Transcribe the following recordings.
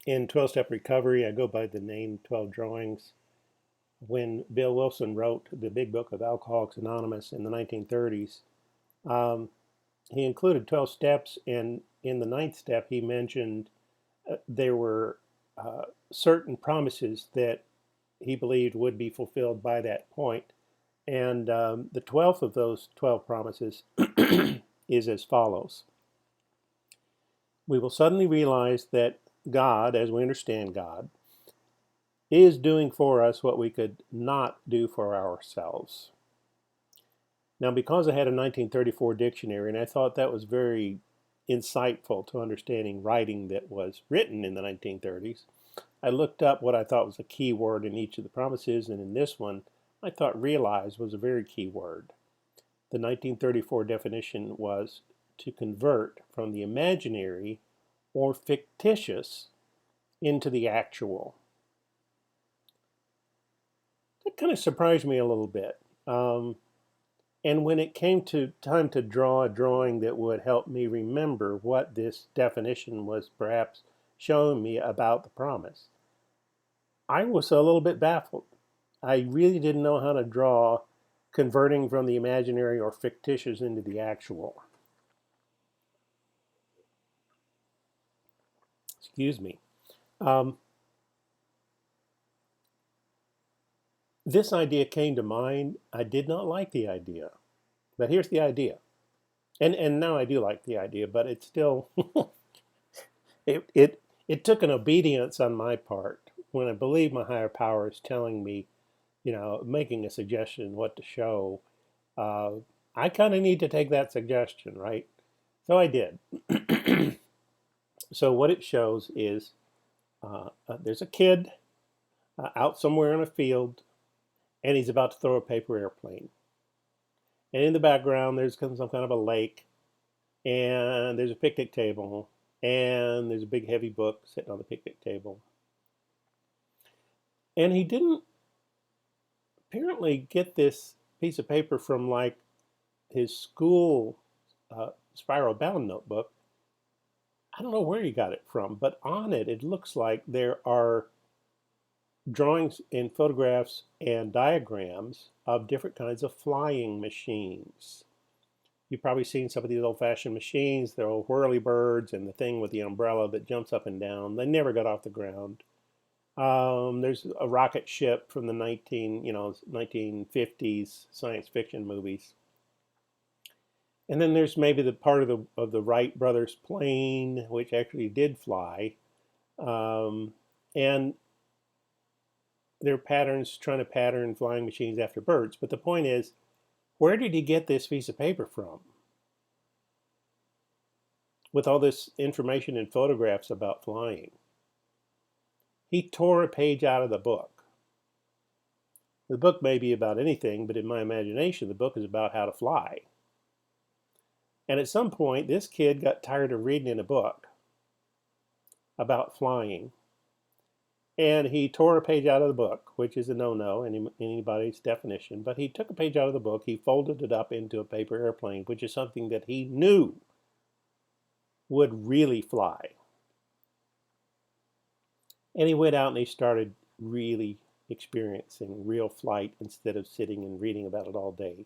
In 12-Step Recovery, I go by the name 12 Drawings. When Bill Wilson wrote the big book of Alcoholics Anonymous in the 1930s, um, he included 12 steps, and in the ninth step, he mentioned there were certain promises that he believed would be fulfilled by that point. And the 12th of those 12 promises is as follows. We will suddenly realize that God, as we understand God, is doing for us what we could not do for ourselves. Now, because I had a 1934 dictionary, and I thought that was very insightful to understanding writing that was written in the 1930s, I looked up what I thought was a key word in each of the promises, and in this one, I thought realize was a very key word. The 1934 definition was to convert from the imaginary or fictitious into the actual. That kind of surprised me a little bit. And when it came to time to draw a drawing that would help me remember what this definition was perhaps showing me about the promise, I was a little bit baffled. I really didn't know how to draw converting from the imaginary or fictitious into the actual. Excuse me. Um, this idea came to mind. I did not like the idea, but here's the idea. And now I do like the idea, but it's still it took an obedience on my part when I believe my higher power is telling me, making a suggestion what to show. Uh, I kind of need to take that suggestion, right? So I did. So what it shows is there's a kid out somewhere in a field, and he's about to throw a paper airplane. And in the background, there's some kind of a lake, and there's a picnic table, and there's a big heavy book sitting on the picnic table. And he didn't apparently get this piece of paper from like his school spiral bound notebook. I don't know where he got it from, but on it, it looks like there are drawings and photographs and diagrams of different kinds of flying machines. You've probably seen some of these old-fashioned machines. They're old whirly birds and the thing with the umbrella that jumps up and down. They never got off the ground. There's a rocket ship from the 1950s science fiction movies. And then there's maybe the part of the Wright brothers plane, which actually did fly. And there are patterns trying to pattern flying machines after birds. But the point is, where did he get this piece of paper from? With all this information and photographs about flying. He tore a page out of the book. The book may be about anything, but in my imagination, the book is about how to fly. And at some point, this kid got tired of reading in a book about flying. And he tore a page out of the book, which is a no-no in anybody's definition. But he took a page out of the book, he folded it up into a paper airplane, which is something that he knew would really fly. And he went out and he started really experiencing real flight instead of sitting and reading about it all day.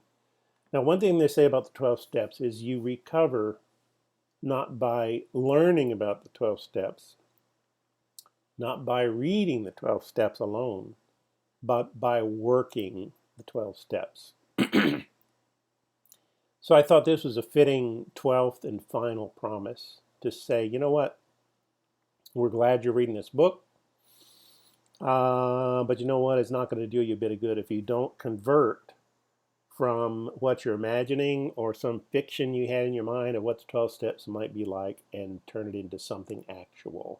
Now, one thing they say about the 12 steps is you recover not by learning about the 12 steps, not by reading the 12 steps alone, but by working the 12 steps. So I thought this was a fitting 12th and final promise to say, you know what, we're glad you're reading this book, but you know what, it's not going to do you a bit of good if you don't convert from what you're imagining or some fiction you had in your mind of what the 12 steps might be like and turn it into something actual.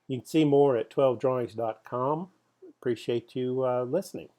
You can see more at 12drawings.com. Appreciate you listening.